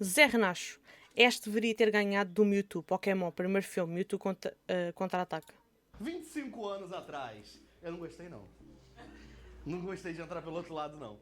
Zé Renacho. Ash deveria ter ganhado do Mewtwo. Pokémon, primeiro filme. Mewtwo contra-ataca. 25 anos atrás. Eu não gostei, não. Não gostei de entrar pelo outro lado, não.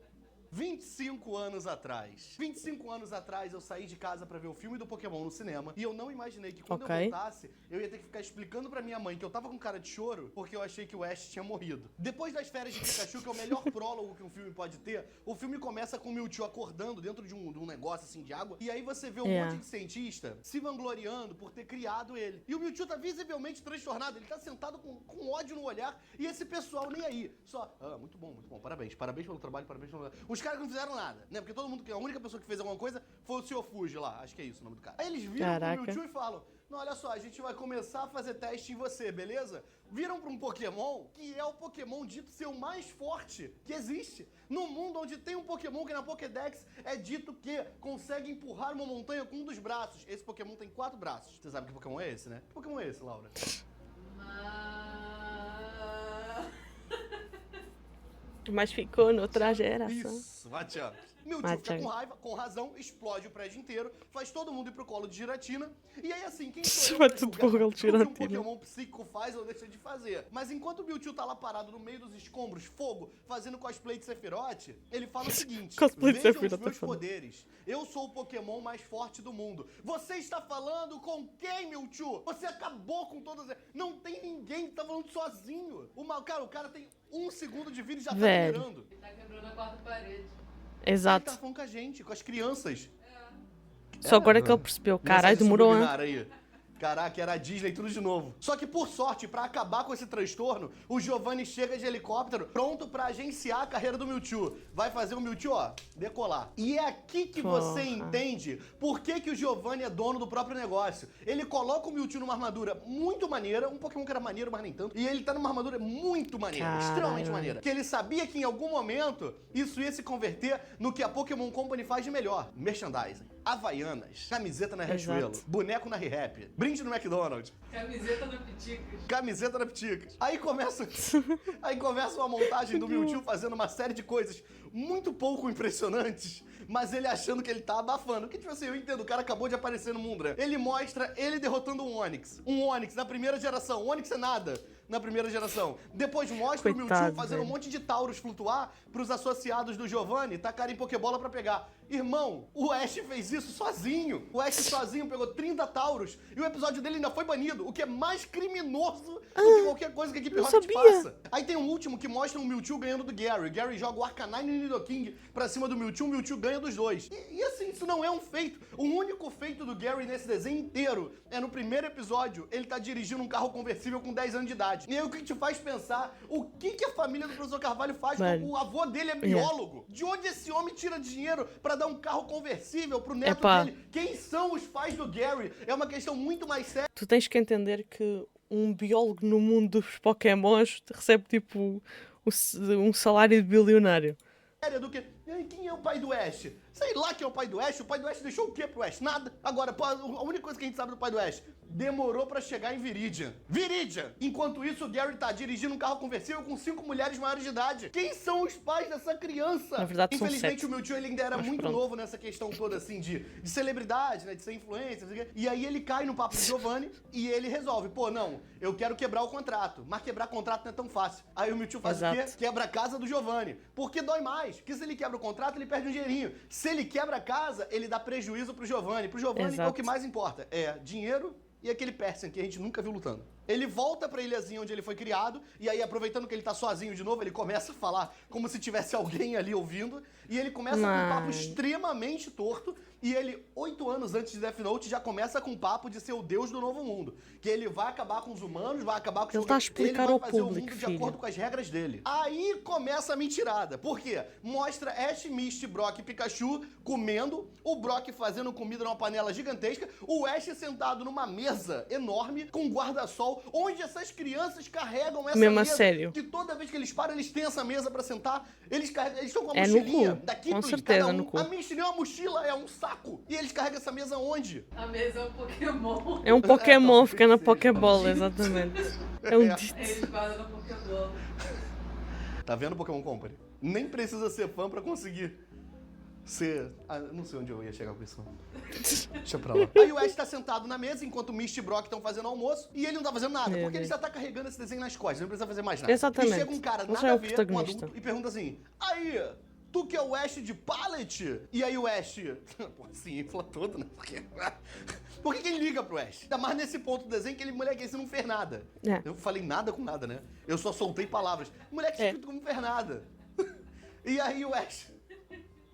25 anos atrás. 25 anos atrás eu saí de casa pra ver o filme do Pokémon no cinema e eu não imaginei que quando eu voltasse, eu ia ter que ficar explicando pra minha mãe que eu tava com cara de choro porque eu achei que o Ash tinha morrido. Depois das férias de Pikachu, que é o melhor prólogo que um filme pode ter, o filme começa com o Mewtwo acordando dentro de um negócio assim de água e aí você vê um monte de cientista se vangloriando por ter criado ele. E o Mewtwo tá visivelmente transtornado, ele tá sentado com ódio no olhar e esse pessoal nem aí. Só, muito bom, parabéns pelo trabalho, parabéns pelo... Os caras não fizeram nada, né? Porque todo mundo, a única pessoa que fez alguma coisa foi o Sr. Fuji lá, acho que é isso o nome do cara. Aí eles viram pro Mewtwo e falam, não, olha só, a gente vai começar a fazer teste em você, beleza? Viram pra um Pokémon que é o Pokémon dito ser o mais forte que existe. No mundo onde tem um Pokémon que na Pokédex é dito que consegue empurrar uma montanha com um dos braços. Esse Pokémon tem 4 braços. Você sabe que Pokémon é esse, né? Que Pokémon é esse, Laura? Mas ficou noutra geração. Isso, Machamp. Mewtwo fica com raiva, com razão, explode o prédio inteiro, faz todo mundo ir pro colo de Giratina. E aí assim, quem sou eu pra julgar o que um Pokémon psíquico faz ou deixa de fazer? Mas enquanto o Mewtwo tá lá parado no meio dos escombros, fogo, fazendo cosplay de Sephiroth, ele fala o seguinte, vejam os meus poderes. Eu sou o Pokémon mais forte do mundo. Você está falando com quem, Mewtwo? Você acabou com todas... Não tem ninguém que tá falando sozinho. Cara, o cara tem 1 segundo de vida e já tá delirando. Ele tá quebrando a quarta parede. Exato. Ele tá falando com a gente, com as crianças. Só agora que ele percebeu. Caralho, demorou, hein? Caraca, era a Disney tudo de novo. Só que, por sorte, pra acabar com esse transtorno, o Giovanni chega de helicóptero pronto pra agenciar a carreira do Mewtwo. Vai fazer o Mewtwo, ó, decolar. E é aqui que você entende por que o Giovanni é dono do próprio negócio. Ele coloca o Mewtwo numa armadura muito maneira, um Pokémon que era maneiro, mas nem tanto, e ele tá numa armadura muito maneira, extremamente maneira. Que ele sabia que em algum momento isso ia se converter no que a Pokémon Company faz de melhor. Merchandising. Havaianas, camiseta na Riachuelo, boneco na ReHap, brinde no McDonald's. Camiseta na Piticas. Camiseta na Piticas. Aí começa uma montagem do Mewtwo fazendo uma série de coisas muito pouco impressionantes, mas ele achando que ele tá abafando. Porque, tipo assim, eu entendo, o cara acabou de aparecer no mundo, né? Ele mostra ele derrotando um Onix. Um Onix na primeira geração. O Onix é nada na primeira geração. Depois mostra o Mewtwo fazendo um monte de Tauros flutuar pros associados do Giovanni tacarem Pokébola pra pegar. Irmão, o Ash fez isso sozinho. O Ash sozinho pegou 30 Tauros e o episódio dele ainda foi banido, o que é mais criminoso do que qualquer coisa que a Equipe Rocket faça. Aí tem um último que mostra o Mewtwo ganhando do Gary. O Gary joga o Arcanine e o Nidoking pra cima do Mewtwo, o Mewtwo ganha dos dois. E assim, isso não é um feito. O único feito do Gary nesse desenho inteiro é no primeiro episódio, ele tá dirigindo um carro conversível com 10 anos de idade. E aí o que te faz pensar o que a família do professor Carvalho faz? O avô dele é biólogo. De onde esse homem tira dinheiro pra dar um carro conversível pro neto dele? Quem são os pais do Gary? É uma questão muito mais séria. Tu tens que entender que um biólogo no mundo dos Pokémons recebe tipo um salário de bilionário. Do que quem é o pai do Ash? Sei lá quem é o pai do Ash. O pai do Ash deixou o quê pro Ash? Nada. Agora, a única coisa que a gente sabe do pai do Ash, demorou pra chegar em Viridian. Viridian! Enquanto isso, o Gary tá dirigindo um carro conversível com 5 mulheres maiores de idade. Quem são os pais dessa criança? Na verdade, infelizmente, são 7. O Mewtwo ele ainda era muito novo nessa questão toda, assim, de celebridade, né? De ser influencer, não sei o quê. E aí ele cai no papo do Giovanni e ele resolve, pô, não, eu quero quebrar o contrato. Mas quebrar contrato não é tão fácil. Aí o Mewtwo faz o quê? Quebra a casa do Giovanni. Porque dói mais. Porque se ele quebra o contrato, ele perde um dinheirinho. Se ele quebra a casa, ele dá prejuízo pro Giovanni. Pro Giovanni é o que mais importa. É dinheiro e aquele Persian que a gente nunca viu lutando. Ele volta pra ilhazinha onde ele foi criado, e aí, aproveitando que ele tá sozinho de novo, ele começa a falar como se tivesse alguém ali ouvindo, e ele começa com um papo extremamente torto, e ele, 8 anos antes de Death Note, já começa com um papo de ser o deus do novo mundo. Que ele vai acabar com os humanos, vai acabar com os... Ele tá a explicar ao público, o mundo de acordo com as regras dele. Aí começa a mentirada. Por quê? Mostra Ash, Misty, Brock e Pikachu comendo, o Brock fazendo comida numa panela gigantesca, o Ash sentado numa mesa enorme, com guarda-sol, onde essas crianças carregam essa mesa. Sério. Que toda vez que eles param, eles têm essa mesa pra sentar, eles estão com a mochilinha da Kipling, com certeza, no cu. A Misty nem é uma mochila, é um saco. E eles carregam essa mesa onde? A mesa é um Pokémon. É um Pokémon, fica na Pokébola, exatamente. É um dito. Eles guardam na Pokébola. Tá vendo, Pokémon Company? Nem precisa ser fã pra conseguir Não sei onde eu ia chegar com isso, não. Deixa pra lá. Aí o Ash tá sentado na mesa, enquanto o Misty e Brock estão fazendo almoço, e ele não tá fazendo nada, Meu porque ele Deus. já tá carregando esse desenho nas costas, não precisa fazer mais nada. Exatamente. E chega um cara Ele nada já é o a ver, um protagonista. adulto, e pergunta assim, aí, tu que é o Ash de Pallet? E aí o Ash, pô, se infla todo, né? Por que quem liga pro Ash? Ainda mais nesse ponto do desenho que ele, moleque, esse não fez nada. É. Eu falei nada com nada, né? Eu só soltei palavras. Moleque escrito como não fez nada. E aí o Ash...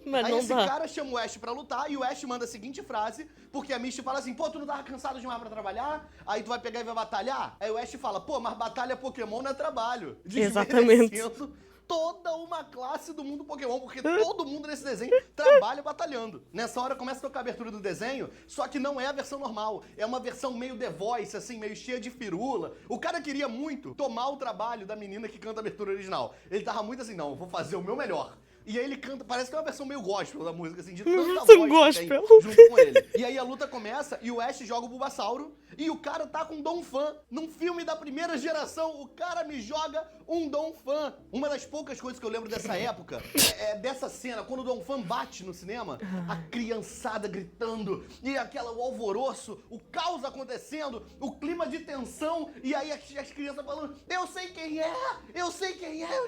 Mas Aí não esse dá. cara chama o Ash pra lutar e o Ash manda a seguinte frase, porque a Misty fala assim, pô, tu não tava cansado demais pra trabalhar? Aí tu vai pegar e vai batalhar? Aí o Ash fala, pô, mas batalha Pokémon não é trabalho. Exatamente. Desmerecendo toda uma classe do mundo Pokémon, porque todo mundo nesse desenho trabalha batalhando. Nessa hora começa a tocar a abertura do desenho, só que não é a versão normal, é uma versão meio The Voice, assim, meio cheia de firula. O cara queria muito tomar o trabalho da menina que canta a abertura original. Ele tava muito assim, não, vou fazer o meu melhor. E aí ele canta, parece que é uma versão meio gospel da música, assim, de tanta Versão voz que tem gospel. junto com ele. E aí a luta começa e o Ash joga o Bulbasauro e o cara tá com um Donphan. Num filme da primeira geração, o cara me joga um Donphan. Uma das poucas coisas que eu lembro dessa época é dessa cena, quando o Donphan bate no cinema, a criançada gritando e o alvoroço, o caos acontecendo, o clima de tensão e aí as crianças falando, eu sei quem é, eu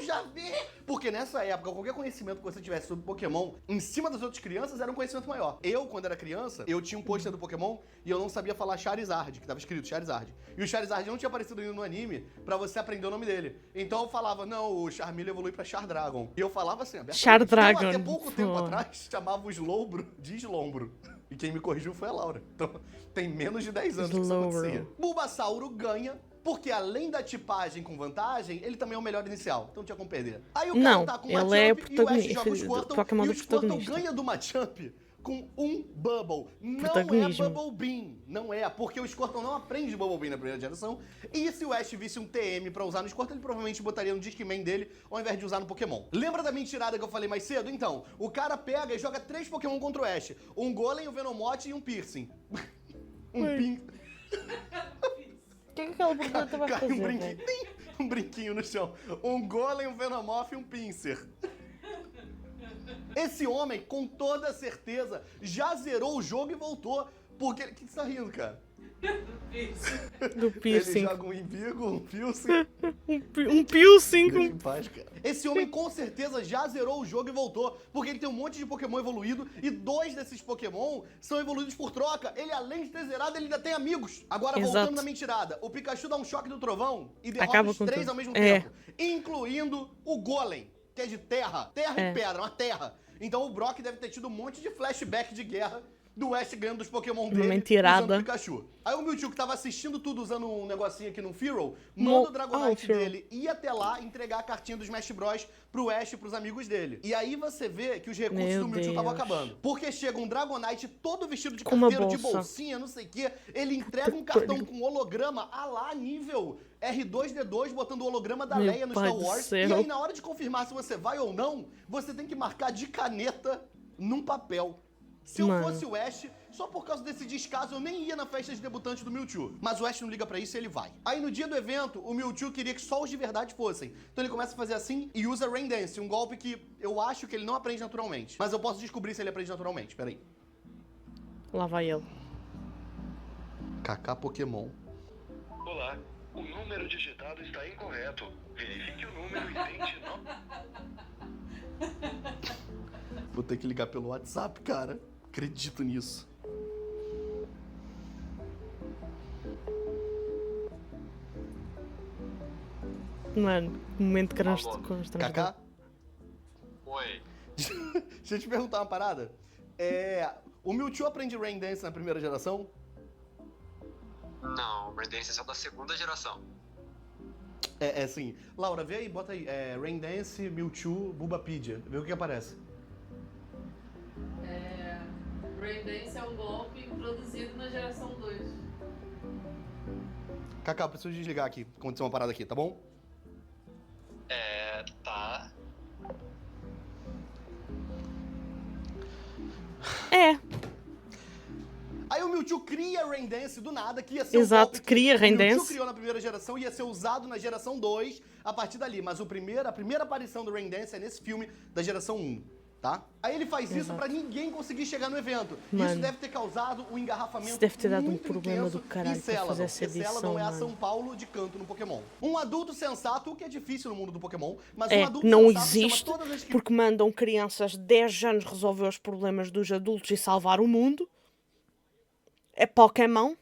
já vi. Porque nessa época, qualquer conhecimento que você tivesse sobre Pokémon em cima das outras crianças era um conhecimento maior. Eu, quando era criança, eu tinha um pôster do Pokémon e eu não sabia falar Charizard, que tava escrito Charizard. E o Charizard não tinha aparecido ainda no anime pra você aprender o nome dele. Então eu falava, não, o Charmeleon evolui pra Chardragon. E eu falava assim, abertamente. Chardragon. Eu, até pouco tempo Pô. atrás, chamava o Slowbro de Slombro. E quem me corrigiu foi a Laura. Então, tem menos de 10 anos que isso Slowbro. acontecia. Bulbasauro ganha, porque além da tipagem com vantagem, ele também é o melhor inicial. Então não tinha como perder. Aí o cara Não, tá com o ele Machamp é e o Ash protagonista, joga o Squirtle Pokémon e do o Squirtle protagonista. ganha do Machamp com um Bubble. Não é Protagonismo. Bubble Beam. Não é, porque o Squirtle não aprende Bubble Beam na primeira geração. E se o Ash visse um TM pra usar no Squirtle, ele provavelmente botaria no Discman dele ao invés de usar no Pokémon. Lembra da mentirada que eu falei mais cedo? Então, o cara pega e joga 3 Pokémon contra o Ash. Um Golem, um Venomoth e um Piercing. O que aquela borboleta vai Cai fazer, um brinquinho, velho? Tim! Um brinquinho no chão. Um Golem, um Venomoth e um Pinsir. Esse homem, com toda certeza, já zerou o jogo e voltou. Porque... O que você tá rindo, cara? Do Ele piercing. joga um Invigo, um Piercing. Um piercing Deixa com... em paz, cara. Esse homem com certeza já zerou o jogo e voltou, porque ele tem um monte de Pokémon evoluído e 2 desses Pokémon são evoluídos por troca. Ele, além de ter zerado, ele ainda tem amigos. Agora, Exato. voltando na mentirada, o Pikachu dá um choque do trovão e derrota Acaba os com 3 tudo. ao mesmo É. tempo, incluindo o Golem, que é de terra e pedra, uma terra. Então o Brock deve ter tido um monte de flashback de guerra do Ash ganhando dos Pokémon dele Mentirada. usando o Pikachu. Aí o Mewtwo, que tava assistindo tudo usando um negocinho aqui no Fearow, manda o Dragonite Fearow. dele ir até lá entregar a cartinha do Smash Bros pro Ash e pros amigos dele. E aí você vê que os recursos Meu do Mewtwo estavam Deus. acabando. Porque chega um Dragonite todo vestido de Com uma carteiro, de bolsa. bolsinha, não sei o quê. Ele entrega um cartão com holograma a lá nível R2-D2, botando o holograma da Meu Leia no pai Star do Wars. céu. E aí na hora de confirmar se você vai ou não, você tem que marcar de caneta num papel. Se eu Mano. fosse o Ash, só por causa desse descaso, eu nem ia na festa de debutante do Mewtwo. Mas o Ash não liga pra isso e ele vai. Aí no dia do evento, o Mewtwo queria que só os de verdade fossem. Então ele começa a fazer assim e usa Rain Dance, um golpe que eu acho que ele não aprende naturalmente. Mas eu posso descobrir se ele aprende naturalmente, peraí. Lá vai ele. Kaká Pokémon. Olá, o número digitado está incorreto. Verifique o número e tente Vou ter que ligar pelo WhatsApp, cara. Acredito nisso. Mano, momento Alô. constrangedor. Kaká? Oi. Deixa eu te perguntar uma parada. O Mewtwo aprende Rain Dance na primeira geração? Não, o Rain Dance é só da segunda geração. É sim. Laura, vê aí, bota aí. Rain Dance, Mewtwo, Bulbapedia. Vê o que aparece. Rain Dance é um golpe introduzido na geração 2. Kaká, eu preciso desligar aqui. Aconteceu uma parada aqui, tá bom? Tá. É, Aí o Mewtwo cria Rain Dance do nada, que ia ser Exato, um golpe cria que Rain o Mewtwo Dance. criou na primeira geração e ia ser usado na geração 2 a partir dali. Mas a primeira aparição do Rain Dance é nesse filme da geração 1. tá? Aí ele faz isso Exato. pra ninguém conseguir chegar no evento. Isso Mano, deve ter causado um engarrafamento isso deve ter dado um muito problema intenso do caralho em pra Céladon, fazer essa porque Céladon edição, é a mano. São Paulo de canto no Pokémon. Um adulto sensato, o que é difícil no mundo do Pokémon, mas um É, adulto não sensato existe, chama todas as porque mandam crianças de 10 anos resolver os problemas dos adultos e salvar o mundo. É Pokémon.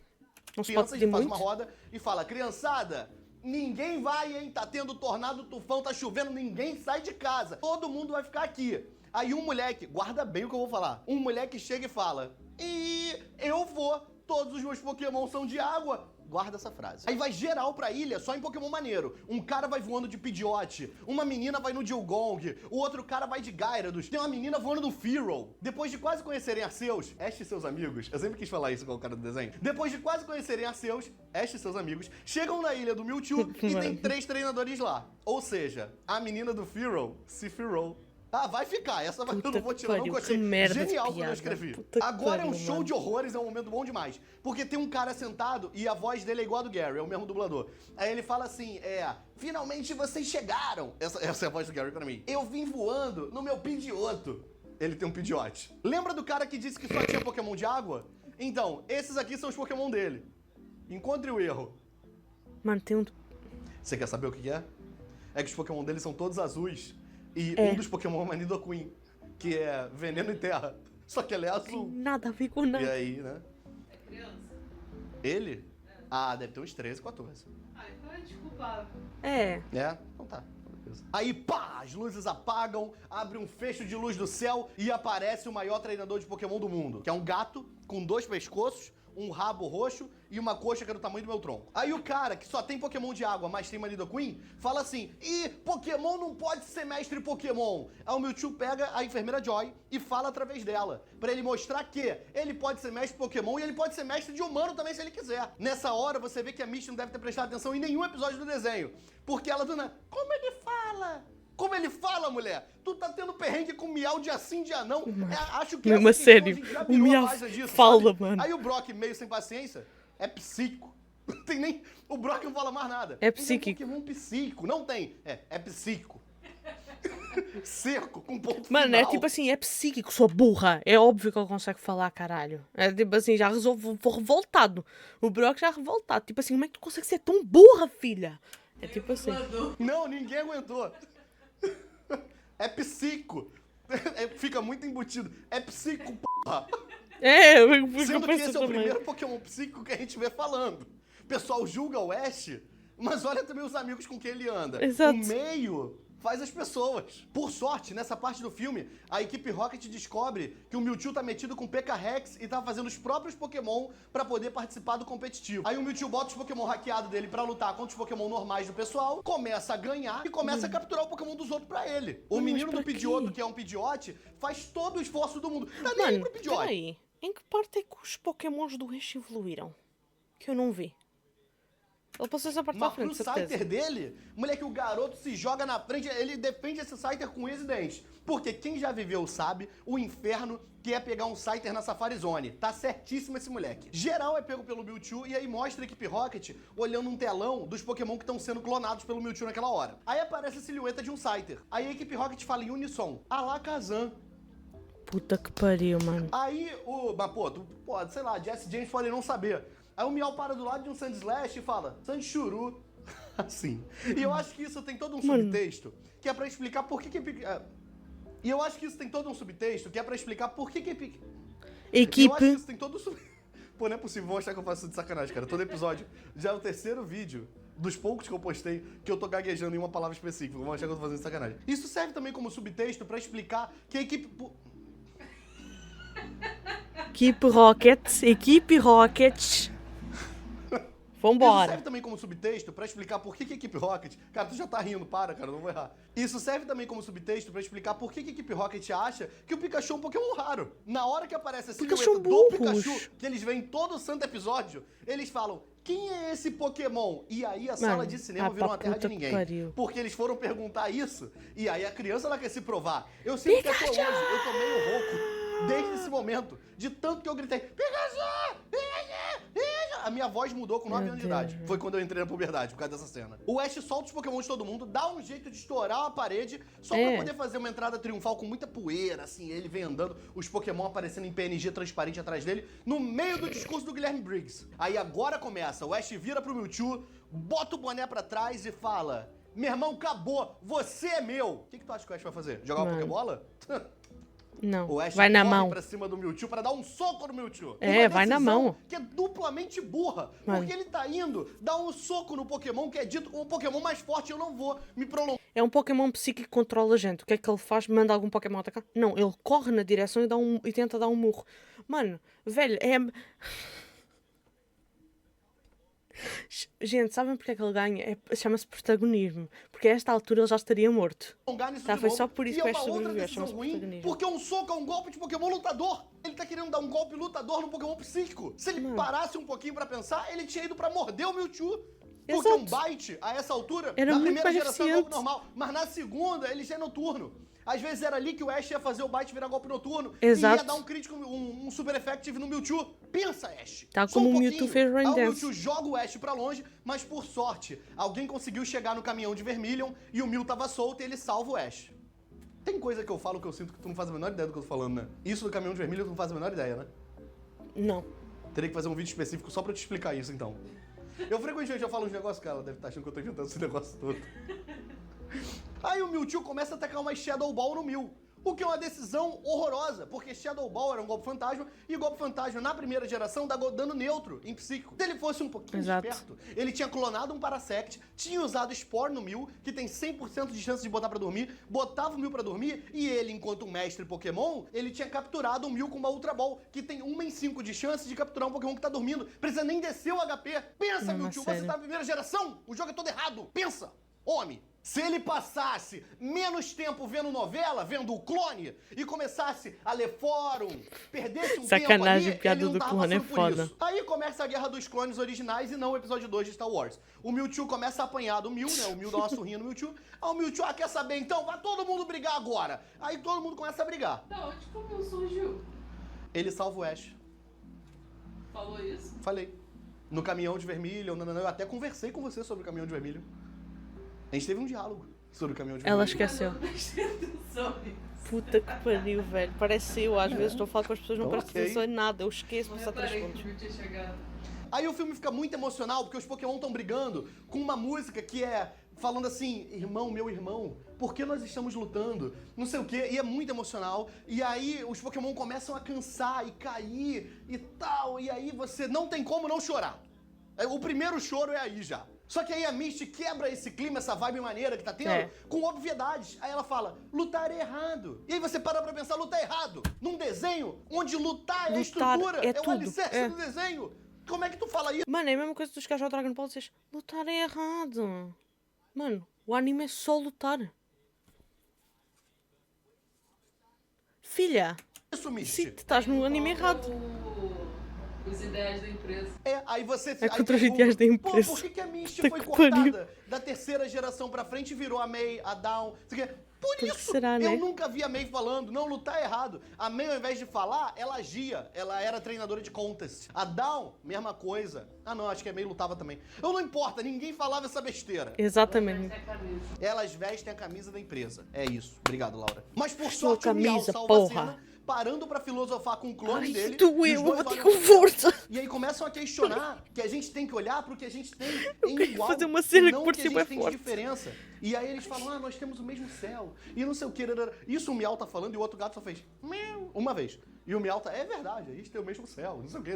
Não se pode crianças pedir e faz muito. uma roda e fala, criançada, ninguém vai, hein? Tá tendo tornado, tufão, tá chovendo, ninguém sai de casa. Todo mundo vai ficar aqui. Aí um moleque, guarda bem o que eu vou falar, um moleque chega e fala, eu vou, todos os meus Pokémon são de água. Guarda essa frase. Aí vai geral pra ilha só em Pokémon maneiro. Um cara vai voando de Pidgeot, uma menina vai no Dilgong, o outro cara vai de Gyarados, tem uma menina voando no Fearow. Depois de quase conhecerem Arceus, Ash e seus amigos, eu sempre quis falar isso com o cara do desenho. Depois de quase conhecerem Arceus, Ash e seus amigos chegam na ilha do Mewtwo e tem 3 treinadores lá. Ou seja, a menina do Fearow se Fearow. Ah, vai ficar. Essa vai, eu Puta não vou que tirar, não pariu, gostei. que merda de Genial quando eu piada. escrevi. Puta que Agora é um pariu, show mano. de horrores, é um momento bom demais. Porque tem um cara sentado e a voz dele é igual a do Gary, é o mesmo dublador. Aí ele fala assim, finalmente vocês chegaram. Essa é a voz do Gary pra mim. Eu vim voando no meu Pidgeotto. Ele tem um Pidgeot. Lembra do cara que disse que só tinha Pokémon de água? Então, esses aqui são os Pokémon dele. Encontre o erro. Mano, tem um... Você quer saber o que é? É que os Pokémon dele são todos azuis. E É. um dos Pokémon é uma Nidoqueen, que é veneno e terra. Só que ela é azul. Nada a ver com nada. E aí, né? É criança? Ele? Ah, deve ter uns 13, 14. Ah, então é desculpável. É. É? Então tá. Beleza. Aí, pá! As luzes apagam, abre um fecho de luz do céu e aparece o maior treinador de Pokémon do mundo. Que é um gato com 2 pescoços, um rabo roxo e uma coxa que é do tamanho do meu tronco. Aí o cara, que só tem Pokémon de água, mas tem uma Nidoqueen, fala assim, Pokémon não pode ser mestre Pokémon. Aí o Mewtwo pega a enfermeira Joy e fala através dela, pra ele mostrar que ele pode ser mestre Pokémon e ele pode ser mestre de humano também se ele quiser. Nessa hora, você vê que a Misty não deve ter prestado atenção em nenhum episódio do desenho, porque ela dona, como ele fala? Como ele fala, mulher? Tu tá tendo perrengue com miau de assim, de anão. Acho que Mas essa sério, questão a gente já o virou a Miau página disso, fala, sabe? mano. Aí o Brock, meio sem paciência, é psíquico. Não tem nem... O Brock não fala mais nada. É Não psíquico. tem Pokémon psíquico. Não tem. É psíquico. Seco, com ponto Mano, é final. tipo assim, é psíquico, sua burra. É óbvio que ele consegue falar, caralho. É tipo assim, já resolvo, vou revoltado. O Brock já revoltado. Tipo assim, como é que tu consegue ser tão burra, filha? É tipo assim. Não, ninguém aguentou. É psíquico. Fica muito embutido. É psíquico, porra. É, eu fico Sendo que esse pensando é o também. primeiro Pokémon psíquico que a gente vê falando. O pessoal julga o Ash, mas olha também os amigos com quem ele anda. Exato. O meio faz as pessoas. Por sorte, nessa parte do filme, a equipe Rocket descobre que o Mewtwo tá metido com P.K. Rex e tá fazendo os próprios Pokémon pra poder participar do competitivo. Aí o Mewtwo bota os Pokémon hackeados dele pra lutar contra os Pokémon normais do pessoal, começa a ganhar e começa a capturar o Pokémon dos outros pra ele. O Mas menino pra do Pidgeotto, quê? que é um Pidgeot, faz todo o esforço do mundo. Tá nem aí Mano, pro Pidgeot. peraí. Em que parte é que os Pokémons do Ash evoluíram? Que eu não vi. Ele passou essa parte da Mas pro frente, certeza. Scyther dele, moleque, o garoto se joga na frente, ele defende esse Scyther com unhas e dentes. Porque quem já viveu sabe o inferno que é pegar um Scyther na Safari Zone. Tá certíssimo esse moleque. Geral é pego pelo Mewtwo e aí mostra a equipe Rocket olhando um telão dos Pokémon que estão sendo clonados pelo Mewtwo naquela hora. Aí aparece a silhueta de um Scyther. Aí a equipe Rocket fala em unissom, Alakazam. Puta que pariu, mano. Aí o... Mas pô, tu pode, sei lá, Jesse James pode não saber. Aí o Miau para do lado de um Sandslash e fala, Sandshuru. Assim. E eu acho que isso tem todo um subtexto que é pra explicar por que E eu acho que isso tem todo um subtexto que é pra explicar por que Eu acho que Equipe. isso tem todo um Pô, não é possível, vão achar que eu faço isso de sacanagem, cara. Todo episódio. Já é o terceiro vídeo dos poucos que eu postei que eu tô gaguejando em uma palavra específica. Vão achar que eu tô fazendo de sacanagem. Isso serve também como subtexto pra explicar que a equipe... Equipe Rocket. Equipe Rocket. Isso Vambora. serve também como subtexto pra explicar por que a equipe Rocket... Cara, tu já tá rindo, para, cara, não vou errar. Isso serve também como subtexto pra explicar por que a equipe Rocket acha que o Pikachu é um Pokémon raro. Na hora que aparece a Porque silhueta são do burros. Pikachu, que eles veem todo o santo episódio, eles falam, quem é esse Pokémon? E aí a sala de cinema virou uma terra de puta que ninguém. pariu. Porque eles foram perguntar isso, e aí a criança ela quer se provar. Eu sinto que até hoje eu tô meio rouco desde esse momento, de tanto que eu gritei, Pikachu! Pikachu! Pikachu! a minha voz mudou com 9 anos de idade. Foi quando eu entrei na puberdade, por causa dessa cena. O Ash solta os Pokémon de todo mundo, dá um jeito de estourar a parede, só pra poder fazer uma entrada triunfal com muita poeira, assim, ele vem andando, os Pokémon aparecendo em PNG transparente atrás dele, no meio do discurso do Guilherme Briggs. Aí agora começa, o Ash vira pro Mewtwo, bota o boné pra trás e fala: meu irmão, acabou, você é meu. O que tu acha que o Ash vai fazer? Jogar uma Pokébola? Não, O Ash vai na corre mão. pra cima do Mewtwo pra dar um soco no Mewtwo. Vai na mão. Que é duplamente burra. Porque ele tá indo dar um soco no Pokémon que é dito como o Pokémon mais forte. Eu não vou me prolongar. É um Pokémon psíquico que controla a gente. O que é que ele faz? Manda algum Pokémon atacar? Não, ele corre na direção e tenta dar um murro. Mano, velho, Gente, sabem porque é que ele ganha? Chama-se protagonismo. Porque a esta altura ele já estaria morto. Foi só por isso que o Ash sobreviveu. Chama-se protagonismo. Porque um soco é um golpe de Pokémon lutador. Ele tá querendo dar um golpe lutador no Pokémon psíquico. Se ele parasse um pouquinho pra pensar, ele tinha ido pra morder o Mewtwo. Porque um bite, a essa altura, era na muito primeira mais geração é golpe eficiente. normal. Mas na segunda, ele já é noturno. Às vezes era ali que o Ash ia fazer o bite virar golpe noturno. Exato. E ia dar um crítico, um super effective no Mewtwo. Pensa, Ash. Tal Só como um o Mewtwo pouquinho. fez Rain Aí o Dance. Mewtwo joga o Ash pra longe, mas por sorte, alguém conseguiu chegar no caminhão de Vermilion e o Mew tava solto e ele salva o Ash. Tem coisa que eu falo que eu sinto que tu não faz a menor ideia do que eu tô falando, né? Isso do caminhão de Vermilion tu não faz a menor ideia, né? Não. Teria que fazer um vídeo específico só pra te explicar isso, então. Eu frequentemente falo uns negócios, cara, deve estar achando que eu tô inventando esse negócio todo. Aí o Mewtwo começa a atacar uma Shadow Ball no Mew. O que é uma decisão horrorosa, porque Shadow Ball era um golpe fantasma, e golpe fantasma na primeira geração dá dano neutro em psíquico. Se ele fosse um pouquinho esperto, ele tinha clonado um Parasect, tinha usado Spore no Mew, que tem 100% de chance de botar pra dormir, botava o Mew pra dormir, e ele, enquanto um mestre Pokémon, ele tinha capturado o Mew com uma Ultra Ball, que tem 1 em 5 de chance de capturar um Pokémon que tá dormindo. Precisa nem descer o HP. Pensa, Mewtwo, você tá na primeira geração, o jogo é todo errado. Pensa, homem. Se ele passasse menos tempo vendo novela, vendo o clone, e começasse a ler fórum, perdesse um Sacanagem, tempo ali, piada ele não do tava clone é passando por foda. isso. Aí começa a guerra dos clones originais e não o episódio 2 de Star Wars. O Mewtwo começa a apanhar do Mew, né? O Mew dá uma surrinha no Mewtwo. Aí o Mewtwo, quer saber então? Vai todo mundo brigar agora. Aí todo mundo começa a brigar. Da onde que o Mew surgiu? Ele salva o Ash. Falou isso? Falei. No caminhão de vermelho, eu até conversei com você sobre o caminhão de vermelho. A gente teve um diálogo sobre o caminhão de vermelho. Ela esqueceu. Atenção nisso. Puta que pariu, velho. Parece eu. Às vezes estou a falar com as pessoas, não Ok. presto atenção em nada. Eu esqueço Não passar 3 reparei que pontos. o Mew tinha chegado. Aí o filme fica muito emocional, porque os Pokémon estão brigando com uma música que é falando assim, irmão, meu irmão, por que nós estamos lutando? Não sei o quê, e é muito emocional. E aí os Pokémon começam a cansar e cair e tal, e aí você não tem como não chorar. O primeiro choro é aí já. Só que aí a Misty quebra esse clima, essa vibe maneira que tá tendo, com obviedades. Aí ela fala, lutar é errado. E aí você para pra pensar, lutar é errado. Num desenho onde lutar é a estrutura, é o tudo, alicerce do desenho. Como é que tu fala isso? Mano, é a mesma coisa que tu chegares ao Dragon Ball e dizes, lutar é errado. Mano, o anime é só lutar. Filha, Isso, Misty. se tu estás no anime errado. Os ideais da empresa. Aí você... É aí contra os pergunta, ideais da empresa. Pô, por que a Misty Puta foi que cortada pariu. da terceira geração pra frente e virou a May, a Dawn? Por que isso, será, né? eu nunca vi a May falando, não, lutar é errado. A May, ao invés de falar, ela agia. Ela era treinadora de contest. A Dawn, mesma coisa. Ah, não, acho que a May lutava também. Eu não importa, ninguém falava essa besteira. Exatamente. Elas vestem a camisa da empresa. É isso. Obrigado, Laura. Mas por Sua sorte, o Miau camisa, salva porra. a cena, parando pra filosofar com o clone Ai, dele. doeu, e os eu dois vou ter olham com pro céu, força. E aí começam a questionar que a gente tem que olhar pro que a gente tem em quero igual. fazer uma cena e que não por o que a cima gente é tem de forte. diferença. E aí eles falam, nós temos o mesmo céu. E não sei o que. Isso o Miau tá falando e o outro gato só fez miau uma vez. E o Miau tá, é verdade, a gente tem o mesmo céu, não sei o que.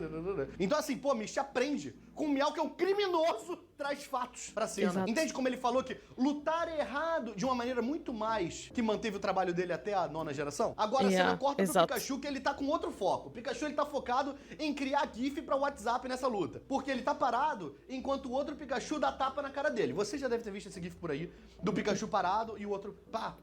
Então assim, pô, Misty aprende com o Miau, que é um criminoso, traz fatos pra cena. Exato. Entende como ele falou que lutar é errado de uma maneira muito mais que manteve o trabalho dele até a 9ª geração? Agora a cena corta pro exato. Pikachu, que ele tá com outro foco. O Pikachu, ele tá focado em criar GIF pra WhatsApp nessa luta. Porque ele tá parado, enquanto o outro Pikachu dá tapa na cara dele. Você já deve ter visto esse GIF por aí, do Pikachu parado e o outro pá,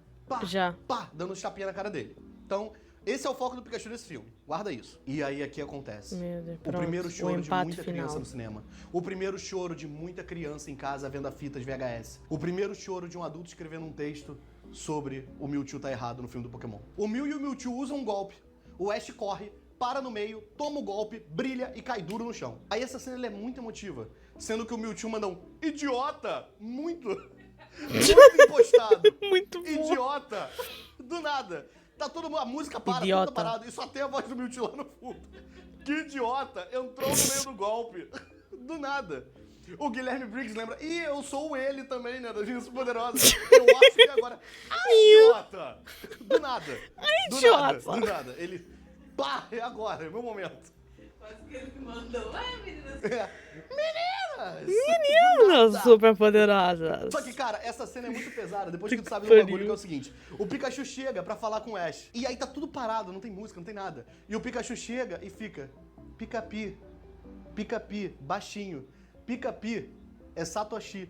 Já. pá, dando um chapinha na cara dele. Então, esse é o foco do Pikachu nesse filme. Guarda isso. E aí aqui acontece. Meu Deus, O pronto, primeiro o choro de empate muita final. criança no cinema. O primeiro choro de muita criança em casa vendo a fitas VHS. O primeiro choro de um adulto escrevendo um texto sobre o Mewtwo tá errado no filme do Pokémon. O Mew e o Mewtwo usam um golpe. O Ash corre, para no meio, toma o golpe, brilha e cai duro no chão. Aí essa cena ela é muito emotiva, sendo que o Mewtwo manda um idiota, muito impostado. Muito bom. Idiota, do nada. Tá todo mundo, a música para, Idiota. tudo parado, e só tem a voz do Mewtwo lá no fundo. Que idiota, entrou no meio do golpe, do nada. O Guilherme Briggs lembra, e eu sou ele também, né, das Meninas Poderosas. Eu acho que agora, idiota, do nada. Do idiota. nada, do nada. Ele, pá, é agora, é o meu momento. Quase que ele me mandou. Meninas. Meninas super poderosas. Só que, cara, essa cena é muito pesada, depois que tu sabe do pariu. bagulho, que é o seguinte. O Pikachu chega pra falar com o Ash, e aí tá tudo parado, não tem música, não tem nada. E o Pikachu chega e fica, Pica-Pi, Pica-Pi, baixinho. Pica-Pi é Satoshi.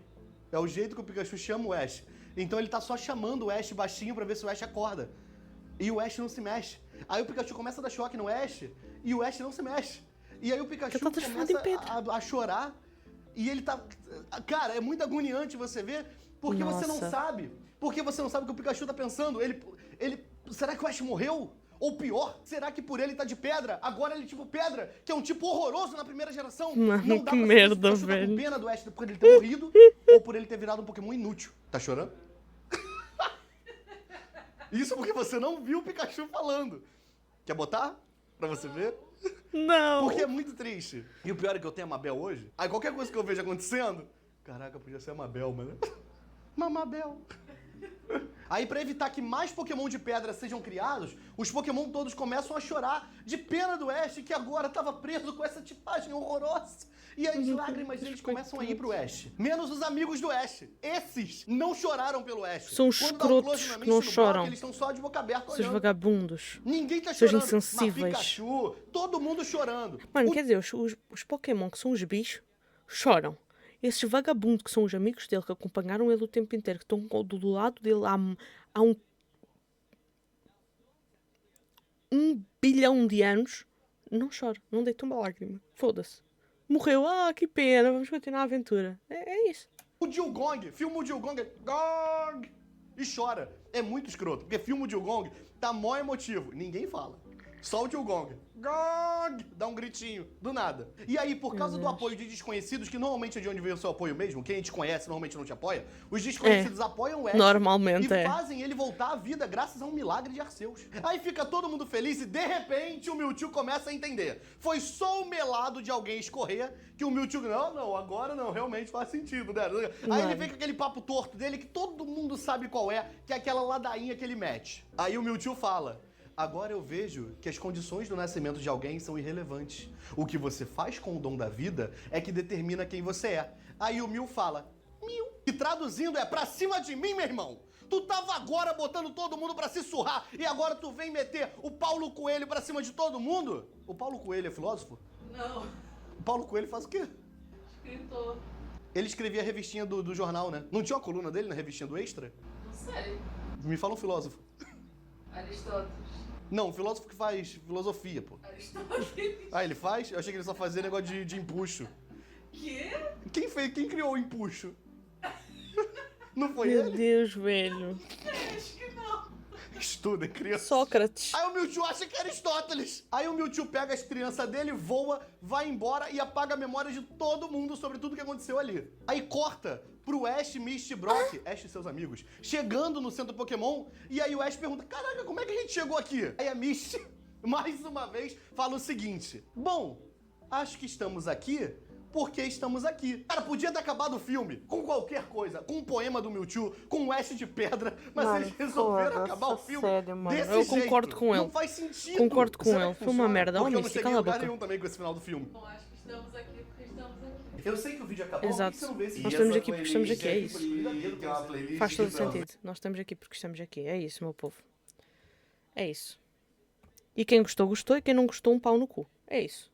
É o jeito que o Pikachu chama o Ash. Então ele tá só chamando o Ash baixinho pra ver se o Ash acorda. E o Ash não se mexe. Aí o Pikachu começa a dar choque no Ash, e o Ash não se mexe. E aí o Pikachu tá transformado em começa pedra. a chorar, e ele tá... Cara, é muito agoniante você ver, porque você não Nossa. sabe. Porque você não sabe o que o Pikachu tá pensando. Será que o Ash morreu? Ou pior, será que por ele tá de pedra? Agora ele é tipo pedra, que é um tipo horroroso na primeira geração. Mano, não dá que pra saber se o merda, Pikachu tá velho. com pena do Ash por ele ter morrido, ou por ele ter virado um Pokémon inútil. Tá chorando? Isso porque você não viu o Pikachu falando. Quer botar? Pra você ver? Não. Porque é muito triste. E o pior é que eu tenho a Mabel hoje. Aí qualquer coisa que eu vejo acontecendo... Caraca, podia ser a Mabel, mano. Mamabel. Aí pra evitar que mais Pokémon de pedra sejam criados, os Pokémon todos começam a chorar de pena do Ash, que agora tava preso com essa tipagem horrorosa. E as lágrimas deles começam a ir pro Ash. Menos os amigos do Ash. Esses não choraram pelo Ash. São os Quando dá um close escrotos na que Misty não e no Brock, choram. eles estão só de boca aberta Seus olhando. vagabundos. Ninguém tá Seus chorando. insensíveis. Mas Pikachu, todo mundo chorando. Mano, O quer dizer, os Pokémon que são os bichos choram. Esses vagabundos que são os amigos dele, que acompanharam ele o tempo inteiro, que estão do lado dele há um bilhão de anos, não chora, não deita uma lágrima. Foda-se. Morreu, que pena, vamos continuar a aventura. É isso. O Dilgong, filma o Dilgong, Gong, e chora. É muito escroto, porque filma o Dilgong, tá mó emotivo, ninguém fala. Só o Dilgong, Gong, dá um gritinho, do nada. E aí, por causa do apoio de desconhecidos, que normalmente é de onde vem o seu apoio mesmo, quem a gente conhece normalmente não te apoia, os desconhecidos apoiam o Ash Normalmente e é. fazem ele voltar à vida graças a um milagre de Arceus. Aí fica todo mundo feliz e, de repente, o Mewtwo começa a entender. Foi só o melado de alguém escorrer que o Mewtwo... Não, agora não, realmente faz sentido, né? Aí ele vem com aquele papo torto dele que todo mundo sabe qual é, que é aquela ladainha que ele mete. Aí o Mewtwo fala... Agora eu vejo que as condições do nascimento de alguém são irrelevantes. O que você faz com o dom da vida é que determina quem você é. Aí o Mew fala, Mew. E traduzindo é, pra cima de mim, meu irmão. Tu tava agora botando todo mundo pra se surrar e agora tu vem meter o Paulo Coelho pra cima de todo mundo? O Paulo Coelho é filósofo? Não. O Paulo Coelho faz o quê? Escritor. Ele escrevia a revistinha do jornal, né? Não tinha uma coluna dele na revistinha do Extra? Não sei. Me fala um filósofo. Aristóteles. Não, um filósofo que faz filosofia, pô. Aristóteles. Ah, ele faz? Eu achei que ele só fazia negócio de empuxo. Quê? Quem criou o empuxo? Não foi Meu ele? Deus, velho. Acho que não. Estuda, criança. Sócrates. Aí o Mewtwo acha que é Aristóteles. Aí o Mewtwo pega as crianças dele, voa, vai embora e apaga a memória de todo mundo sobre tudo que aconteceu ali. Aí corta pro Ash, Misty e Brock, Ash e seus amigos, chegando no centro Pokémon. E aí o Ash pergunta, caraca, como é que a gente chegou aqui? Aí a Misty, mais uma vez, fala o seguinte. Bom, acho que estamos aqui porque estamos aqui. Cara, podia ter acabado o filme com qualquer coisa, com um poema do Mewtwo, com um Ash de pedra, mas Mano, eles resolveram foda-se, acabar o filme sério, mano. desse Eu jeito. concordo com ele. Não faz sentido. Concordo com Será ele. que Foi uma funciona? merda. Porque eu Homem, não se cheguei cala em a lugar boca. nenhum também com esse final do filme. Bom, acho que estamos aqui porque estamos aqui. Eu sei que o vídeo acabou, Exato. por que você não vê esse Nós vídeo? estamos aqui porque estamos aqui, é isso. Tem uma playlist Faz todo que prova. sentido. Nós estamos aqui porque estamos aqui. É isso, meu povo. É isso. E quem gostou, gostou. E quem não gostou, um pau no cu. É isso.